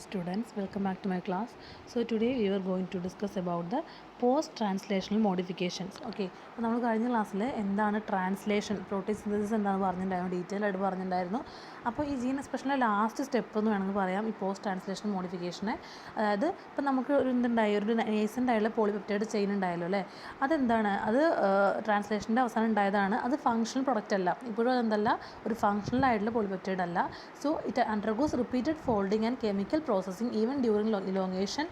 Students, welcome back to my class. So today we are going to discuss about the post translational modifications. Okay, അപ്പോൾ നമ്മൾ കഴിഞ്ഞ ക്ലാസ്സിൽ എന്താണ് translation, protein synthesis എന്താണെന്ന് പറഞ്ഞിട്ടുണ്ടായിരുന്നു, detail ആയിട്ട് പറഞ്ഞിട്ടുണ്ടായിരുന്നു. അപ്പോൾ ഈ ജീൻ എക്സ്പ്രഷൻ്റെ ലാസ്റ്റ് സ്റ്റെപ്പ് എന്ന് വേണമെങ്കിൽ പറയാം ഈ പോസ്റ്റ് ട്രാൻസ്ലേഷൻ മോഡിഫിക്കേഷനെ. അതായത് ഇപ്പോൾ നമുക്ക് ഒരു എന്തുണ്ടായി, ഒരു നേസൻ്റ് ആയിട്ടുള്ള പോളിപെപ്റ്റൈഡ് ചെയിൻ ഉണ്ടായല്ലോ അല്ലേ, അതെന്താണ്, അത് ട്രാൻസ്ലേഷൻ്റെ അവസാനം ഉണ്ടായതാണ്. അത് ഫങ്ഷണൽ പ്രൊഡക്റ്റ് അല്ല, ഇപ്പോഴും അതെന്തല്ല, ഒരു ഫങ്ഷണൽ ആയിട്ടുള്ള പോളിപെപ്റ്റൈഡ് അല്ല. So it undergoes repeated folding and chemical processing even during elongation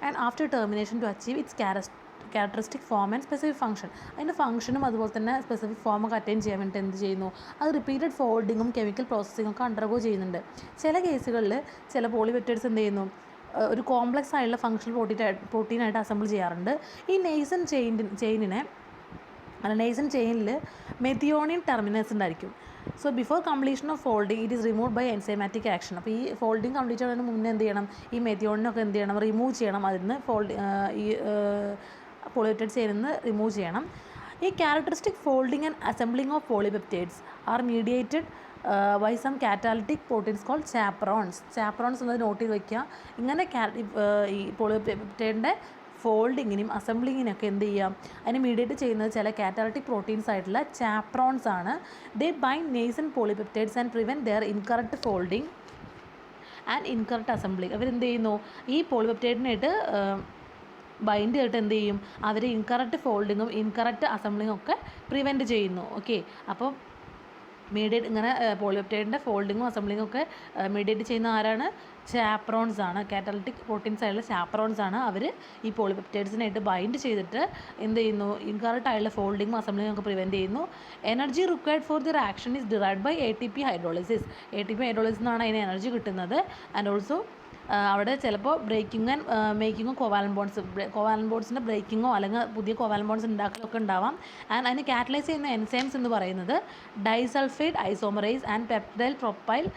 and after termination to achieve its characteristic form and specific function. അതിൻ്റെ ഫംഗ്ഷനും അതുപോലെ തന്നെ സ്പെസിഫിക് ഫോമൊക്കെ അറ്റൈൻ ചെയ്യാൻ വേണ്ടിയിട്ട് എന്ത് ചെയ്യുന്നു, അത് റിപ്പീറ്റഡ് ഫോൾഡിങ്ങും കെമിക്കൽ പ്രോസസ്സിങ്ങും ഒക്കെ അണ്ടർഗോ ചെയ്യുന്നുണ്ട്. ചില കേസുകളിൽ ചില പോളിപെപ്റ്റൈഡ്സ് എന്ത് ചെയ്യുന്നു, ഒരു കോംപ്ലക്സ് ആയിട്ടുള്ള ഫങ്ഷണൽ പ്രോട്ടീനായിട്ട് അസംബിൾ ചെയ്യാറുണ്ട്. ഈ നെയ്സൺ ചെയിനിൽ മെത്തിയോണിൻ ടെർമിനസ് ഉണ്ടായിരിക്കും. So before completion of folding it is remove by enzymatic action. അപ്പോൾ ഈ ഫോൾഡിങ് കംപ്ലീറ്റ് ചെയ്യുന്നതിന് മുന്നേ എന്ത് ചെയ്യണം, ഈ മെത്തിയോണിനൊക്കെ എന്ത് ചെയ്യണം, റിമൂവ് ചെയ്യണം. അതിന് ഈ പോളിപെപ്റ്റൈഡ് ചെയിനിൽ നിന്ന് റിമൂവ് ചെയ്യണം. ഈ characteristic folding and assembling of polypeptides are mediated by some catalytic proteins called chaperones എന്നത് നോട്ട് ചെയ്ത് വയ്ക്കുക. ഇങ്ങനെ ഈ പോളിപെപ്റ്റൈഡിൻ്റെ ഫോൾഡിങ്ങിനും അസംബ്ലിങ്ങിനൊക്കെ എന്ത് ചെയ്യാം, അതിന് മീഡിയേറ്റ് ചെയ്യുന്നത് ചില കാറ്റാലിറ്റിക് പ്രോട്ടീൻസ് ആയിട്ടുള്ള ചാപ്രോൺസ് ആണ്. They bind nascent polypeptides and prevent their incorrect folding and incorrect assembling. അവരെന്ത് ചെയ്യുന്നു, ഈ പോളിപെപ്റ്റൈഡിനായിട്ട് ബൈൻഡ് ചെയ്തിട്ട് എന്ത് ചെയ്യും, അവർ ഇൻകറക്റ്റ് ഫോൾഡിങ്ങും ഇൻകറക്റ്റ് അസംബ്ലിങ്ങും ഒക്കെ പ്രിവെൻറ്റ് ചെയ്യുന്നു. ഓക്കെ, അപ്പോൾ മീഡിയേറ്റ് ഇങ്ങനെ പോളിപെപ്റ്റൈഡിൻ്റെ ഫോൾഡിങ്ങും അസംബ്ലിങ്ങും ഒക്കെ മീഡിയേറ്റ് ചെയ്യുന്ന ആരാണ്, ചാപ്രോൺസ് ആണ്. കാറ്റലിറ്റിക് പ്രോട്ടീൻസ് ആയിട്ടുള്ള ചാപ്രോൺസ് ആണ്. അവർ ഈ പോളിപെപ്റ്റൈഡ്സിനായിട്ട് ബൈൻഡ് ചെയ്തിട്ട് എന്ത് ചെയ്യുന്നു, ഇൻകറക്റ്റ് ആയിട്ടുള്ള ഫോൾഡിങ്ങും അസംബ്ലിങ്ങും ഒക്കെ പ്രിവെൻറ്റ് ചെയ്യുന്നു. Energy required for their action is derived by ATP hydrolysis. ATP hydrolysis എന്നാണ് അതിന് എനർജി കിട്ടുന്നത്. ആൻഡ് ഓൾസോ അവിടെ ചിലപ്പോൾ ബ്രേക്കിംഗ് ആൻഡ് മേക്കിങ്ങോ കോവാലൻ ബോൺഡ്സിൻ്റെ ബ്രേക്കിങ്ങോ അല്ലെങ്കിൽ പുതിയ കോവാലൻ ബോൺഡ്സ് ഉണ്ടാക്കലൊക്കെ ഉണ്ടാവാം. ആൻഡ് അതിന് കാറ്റലൈസ് ചെയ്യുന്ന എൻസൈംസ് എന്ന് പറയുന്നത് disulphide isomerase and peptidyl propyl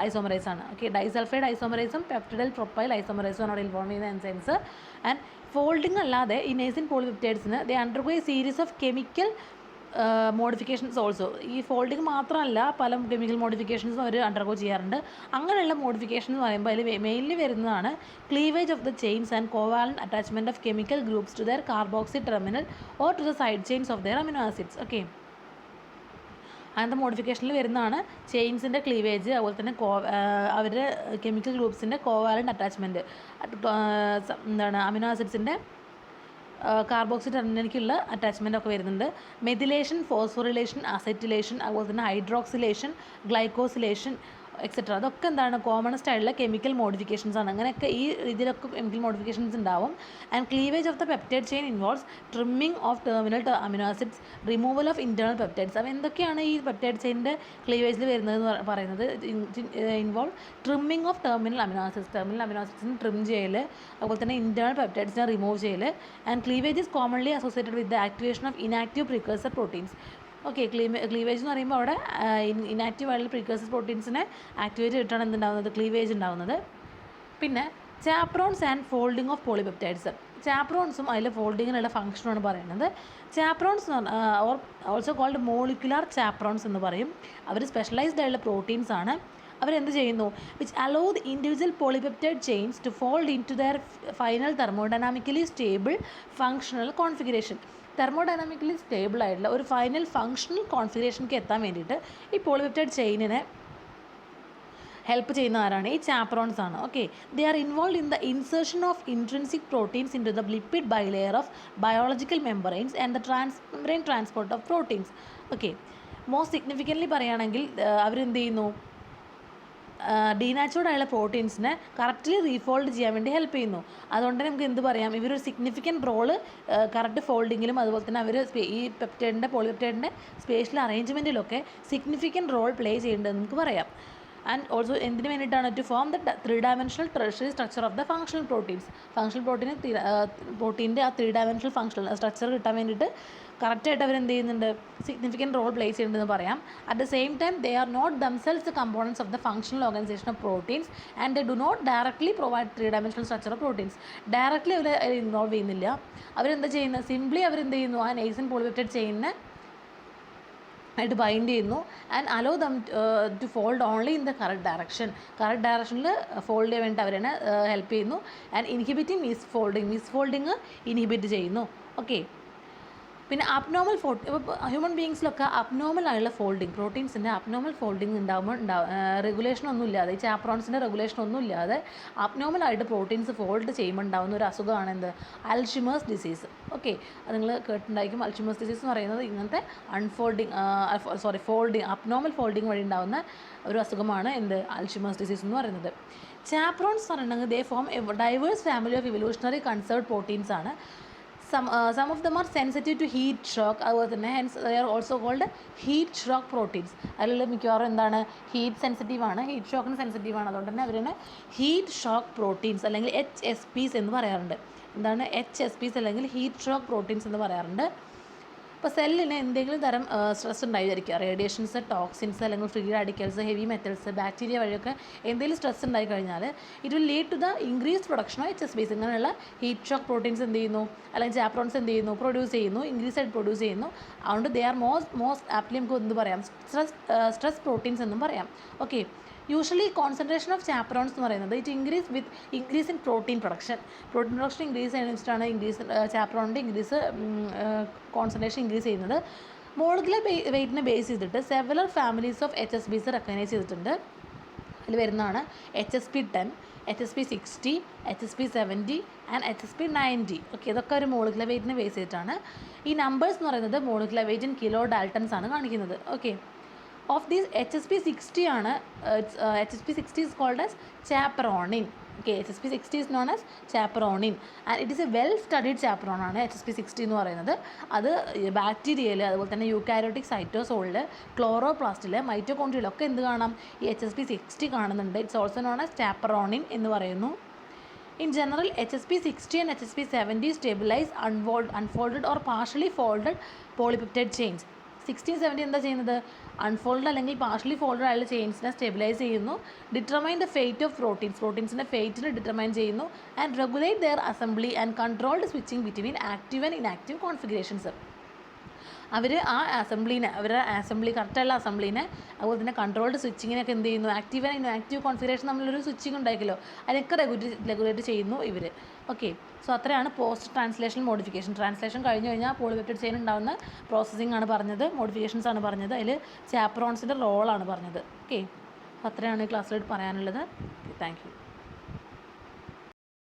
isomerase ആണ്. ഓക്കെ, ഡൈസൾഫൈഡ് ഐസോമറൈസും പെപ്റ്റിഡൈൽ പ്രൊപ്പൈൽ ഐസോമറൈസും ആണ് അവിടെ ഇൻവോൾവ് ചെയ്യുന്ന എൻസൈംസ്. ആൻഡ് ഫോൾഡിംഗ് അല്ലാതെ ഈ നെയ്സിൻ പോളിപെപ്റ്റൈഡ്സിന് they undergo a series of chemical modifications also. ഈ ഫോൾഡിങ് മാത്രമല്ല, പല കെമിക്കൽ മോഡിഫിക്കേഷൻസും അവർ അണ്ടർഗോ ചെയ്യാറുണ്ട്. അങ്ങനെയുള്ള മോഡിഫിക്കേഷൻ എന്ന് പറയുമ്പോൾ അതിൽ മെയിൻലി വരുന്നതാണ് cleavage of the chains and covalent attachment of chemical groups to their carboxy terminal or to the side chains of their amino acids. Okay, അങ്ങനത്തെ മോഡിഫിക്കേഷനിൽ വരുന്നതാണ് ചെയിൻസിൻ്റെ ക്ലീവേജ്, അതുപോലെ തന്നെ അവരുടെ കെമിക്കൽ ഗ്രൂപ്പ്സിൻ്റെ കോവാലന്റ് അറ്റാച്ച്മെൻറ്റ്, എന്താണ് അമിനോ ആസിഡ്സിൻ്റെ കാർബോക്സി ടെർമിനലിലേക്കുള്ള അറ്റാച്ച്മെൻ്റ് ഒക്കെ വരുന്നുണ്ട്. മെഥിലേഷൻ, ഫോസ്ഫോറിലേഷൻ, അസെറ്റിലേഷൻ, അതുപോലെ തന്നെ ഹൈഡ്രോക്സിലേഷൻ, ഗ്ലൈക്കോസിലേഷൻ എക്സെട്ര. അതൊക്കെ എന്താണ്, കോമണസ്റ്റ് ആയിട്ടുള്ള കെമിക്കൽ മോഡിഫിക്കേഷൻസ് ആണ്. അങ്ങനെയൊക്കെ ഈ ഇതിലൊക്കെ കെമിക്കൽ മോഡിഫിക്കേഷൻസ് ഉണ്ടാവും. And cleavage of the peptide chain involves trimming of terminal amino acids, removal of internal peptides. അപ്പോൾ എന്തൊക്കെയാണ് ഈ പെപ്റ്റൈഡ് ചെയിനിൻ്റെ ക്ലീവേജിൽ വരുന്നതെന്ന് പറയുന്നത്, involve trimming of terminal amino ആസിഡ്സിന് ട്രിം ചെയ്യൽ, അതുപോലെ തന്നെ ഇൻറ്റേർണൽ പെപ്റ്റൈഡ്സിനെ റിമൂവ് ചെയ്യൽ. And cleavage is commonly associated with the activation of inactive precursor proteins. Okay, cleavage എന്ന് പറയുമ്പോൾ അവിടെ ഇനാക്റ്റീവ് ആയിട്ടുള്ള പ്രിക്കഴ്സർ പ്രോട്ടീൻസിനെ ആക്ടിവേറ്റ് ചെയ്തിട്ടാണ് എന്തുണ്ടാകുന്നത്, ക്ലീവേജ് ഉണ്ടാകുന്നത്. പിന്നെ chaperones and folding of polypeptides. ചാപ്രോൺസും അതിലെ ഫോൾഡിങ്ങിനുള്ള ഫംഗ്ഷനാണ് പറയുന്നത്. Chaperones or also called molecular chaperones എന്ന് പറയും. അവർ സ്പെഷ്യലൈസ്ഡ് ആയിട്ടുള്ള പ്രോട്ടീൻസ് ആണ്. അവരെന്ത് ചെയ്യുന്നു, which allow the individual polypeptide chains to fold into their final thermodynamically stable functional configuration. Thermodynamically stable ആയിട്ടുള്ള ഒരു ഫൈനൽ ഫങ്ഷണൽ കോൺഫിഗറേഷനിലേക്ക് എത്താൻ വേണ്ടിയിട്ട് ഈ പോളിപെപ്റ്റൈഡ് ചെയിനിനെ ഹെൽപ്പ് ചെയ്യുന്ന ആരാണ്, ഈ ചാപ്രോൺസ് ആണ്. Okay, they are involve in the insertion of intrinsic proteins into the lipid bilayer of biological membranes and the transmembrane transport of proteins. Okay, most significantly പറയുകയാണെങ്കിൽ അവരെന്ത് ചെയ്യുന്നു, ഡീനാച്ചുറഡ് ആയുള്ള പ്രോട്ടീൻസിനെ കറക്റ്റ്ലി റീഫോൾഡ് ചെയ്യാൻ വേണ്ടി ഹെൽപ്പ് ചെയ്യുന്നു. അതുകൊണ്ട് തന്നെ നമുക്ക് എന്ത് പറയാം, ഇവരൊരു സിഗ്നിഫിക്കൻറ്റ് റോള് കറക്റ്റ് ഫോൾഡിങ്ങിലും അതുപോലെ തന്നെ അവർ ഈ പോളിപെപ്റ്റൈഡിൻ്റെ സ്പേഷ്യൽ അറേഞ്ച്മെൻറ്റിലൊക്കെ സിഗ്നിഫിക്കൻറ്റ് റോൾ പ്ലേ ചെയ്യേണ്ടതെന്ന് നമുക്ക് പറയാം. ആൻഡ് ഓൾസോ എന്തിനു വേണ്ടിയിട്ടാണ്, to form the 3-dimensional tertiary structure of the functional proteins. പ്രോട്ടീൻ്റെ ആ 3-dimensional ഫങ്ഷണൽ സ്ട്രക്ചർ കിട്ടാൻ വേണ്ടിയിട്ട് കറക്റ്റായിട്ട് അവരെന്ത് ചെയ്യുന്നുണ്ട്, സിഗ്നിഫിക്കൻറ്റ് റോൾ പ്ലേ ചെയ്യുന്നുണ്ടെന്ന് പറയാം. At the same time they are not themselves the components of the functional organization of proteins and they do not directly provide 3-dimensional structure of proteins. Directly അവർ involve ചെയ്യുന്നില്ല. അവരെന്താ ചെയ്യുന്നത്, simply അവരെന്ത് ചെയ്യുന്നു, ആ Neyson polypeptide ചെയിനിനെ ആയിട്ട് ബൈൻഡ് ചെയ്യുന്നു and allow them to fold only in the correct ഡയറക്ഷനിൽ ഫോൾഡ് ചെയ്യാൻ വേണ്ടി അവരെ ഹെൽപ്പ് ചെയ്യുന്നു and inhibiting misfolding inhibit ചെയ്യുന്നു. ഓക്കെ, പിന്നെ അബ്നോർമൽ ഹ്യൂമൻ ബീങ്സിലൊക്കെ അബ്നോർമൽ ആയുള്ള ഫോൾഡിങ്, പ്രോട്ടീൻസിൻ്റെ അബ്നോർമൽ ഫോൾഡിങ് ഉണ്ടാകുമ്പോൾ റെഗുലേഷൻ ഒന്നും ഇല്ലാതെ, ഈ ചാപ്രോൺസിൻ്റെ റെഗുലേഷൻ ഒന്നും ഇല്ലാതെ അബ്നോർമലായിട്ട് പ്രോട്ടീൻസ് ഫോൾഡ് ചെയ്യുമ്പോൾ ഉണ്ടാകുന്ന ഒരു അസുഖമാണ് എന്ത്, അൽഷിമേഴ്സ് ഡിസീസ്. ഓക്കെ, അത് നിങ്ങൾ കേട്ടിട്ടുണ്ടായിരിക്കും. അൽഷിമേഴ്സ് ഡിസീസ് എന്ന് പറയുന്നത് ഇങ്ങനത്തെ ഫോൾഡിങ് അബ്നോർമൽ ഫോൾഡിങ് വഴി ഉണ്ടാകുന്ന ഒരു അസുഖമാണ് എന്ത്, അൽഷിമേഴ്സ് ഡിസീസ് എന്ന് പറയുന്നത്. ചാപ്രോൺസ് എന്ന് പറയുന്നത് they form a diverse family of evolutionary conserved proteins ആണ്. Some of them are sensitive to heat shock, അതുപോലെ തന്നെ hence they are also called heat shock proteins. അതിലുള്ള മിക്കവാറും എന്താണ്, ഹീറ്റ് സെൻസിറ്റീവ് ആണ്, ഹീറ്റ് ഷോക്കിന് സെൻസിറ്റീവ് ആണ്. അതുകൊണ്ട് തന്നെ അവരാണ് ഹീറ്റ് ഷോക്ക് പ്രോട്ടീൻസ് അല്ലെങ്കിൽ HSPs എന്ന് പറയാറുണ്ട്. എന്താണ് HSPs അല്ലെങ്കിൽ ഹീറ്റ് ഷോക്ക് പ്രോട്ടീൻസ് എന്ന് പറയാറുണ്ട്. ഇപ്പോൾ സെല്ലിന് എന്തെങ്കിലും തരം സ്ട്രെസ് ഉണ്ടായി വിചാരിക്കുക, റേഡിയേഷൻസ്, ടോക്സിൻസ് അല്ലെങ്കിൽ free radicals, heavy metals, bacteria വഴിയൊക്കെ എന്തെങ്കിലും സ്ട്രെസ് ഉണ്ടായി കഴിഞ്ഞാൽ it will lead to the increased production of HSPs. ഇങ്ങനെയുള്ള ഹീറ്റ് ഷോക്ക് പ്രോട്ടീൻസ് എന്ത് ചെയ്യുന്നു, അല്ലെങ്കിൽ ചാപ്രോൺസ് എന്ത് ചെയ്യുന്നു, പ്രൊഡ്യൂസ് ചെയ്യുന്നു, ഇൻക്രീസ് ആയിട്ട് പ്രൊഡ്യൂസ് ചെയ്യുന്നു. അതുകൊണ്ട് ദേ ആർ മോസ്റ്റ് ആപ്റ്റ്ലി നമുക്ക് എന്ത് പറയാം, സ്ട്രെസ് പ്രോട്ടീൻസ് എന്നും പറയാം. Okay, usually concentration of chaperones എന്ന് പറയുന്നത് it increase in protein production increase ചെയ്യുന്ന വെച്ചിട്ടാണ് ചാപ്രോണിൻ്റെ കോൺസെൻട്രേഷൻ ഇൻക്രീസ് ചെയ്യുന്നത്. മോളിക്കുലർ വെയ്റ്റിനെ ബേസ് ചെയ്തിട്ട് several families of HSPs recognise ചെയ്തിട്ടുണ്ട്. അതിൽ വരുന്നതാണ് HSP10, HSP60, HSP70 and HSP90. Okay, ഇതൊക്കെ ഒരു മോളിക്കുലർ വെയ്റ്റിനെ ബേസ് ചെയ്തിട്ടാണ്. ഈ നമ്പേഴ്സ് എന്ന് പറയുന്നത് molecular weight in kilo daltons ആണ് കാണിക്കുന്നത്. ഓക്കെ, ഓഫ് ദീസ് HSP60 ആണ് HSP60 is called as chaperonin. Okay, HSP60 is known as chaperonin and it is a well studied chaperone ആണ് HSP60 എന്ന് പറയുന്നത്. അത് ബാക്ടീരിയയിൽ, അതുപോലെ തന്നെ യൂക്കാരിയോട്ടിക് സൈറ്റോസോളിൽ, ക്ലോറോപ്ലാസ്റ്റിൽ, മൈറ്റോകോൺഡ്രിയയിലൊക്കെ എന്ത് കാണാം, ഈ HSP60 കാണുന്നുണ്ട്. It's also known as chaperonin എന്ന് പറയുന്നു. In general, HSP60 and HSP70 stabilize unfolded or partially folded polypeptide chains. 1670 എന്താ ചെയ്യുന്നത്, അൺഫോൾഡ് അല്ലെങ്കിൽ പാർഷ്യലി ഫോൾഡഡ് ആയുള്ള ചെയിൻസിനെ സ്റ്റെബിലൈസ് ചെയ്യുന്നു, ഡിറ്റർമൈൻ ദ ഫേറ്റ് ഓഫ് പ്രോട്ടീൻസിൻ്റെ ഫേറ്റിനെ ഡിറ്റർമൈൻ ചെയ്യുന്നു and regulate their assembly and controlled switching between active and inactive configurations. അവരുടെ അസംബ്ലി കറക്റ്റായുള്ള അസംബ്ലിനെ, അതുപോലെ തന്നെ കൺട്രോൾഡ് സ്വിച്ചിങ്ങിനൊക്കെ എന്ത് ചെയ്യുന്നു, ആക്റ്റീവ് ആൻഡ് ഇനാക്റ്റീവ് കോൺഫിഗറേഷൻ തമ്മിലൊരു സ്വിച്ചിങ് ഉണ്ടാക്കിയല്ലോ, അതിനൊക്കെ റെഗുലേറ്റ് ചെയ്യുന്നു ഇവർ. ഓക്കെ, സോ അത്രയാണ് പോസ്റ്റ് ട്രാൻസ്ലേഷൻ മോഡിഫിക്കേഷൻ. ട്രാൻസ്ലേഷൻ കഴിഞ്ഞ് കഴിഞ്ഞാൽ പോളിപെപ്റ്റൈഡ് ചെയിൻ ഉണ്ടാകുന്ന പ്രോസസ്സിംഗ് ആണ് പറഞ്ഞത്, മോഡിഫിക്കേഷൻസ് ആണ് പറഞ്ഞത്, അതിൽ ചാപ്രോൺസിൻ്റെ റോളാണ് പറഞ്ഞത്. ഓക്കെ, അത്രയാണ് ക്ലാസ്സിലായിട്ട് പറയാനുള്ളത്. Thank you.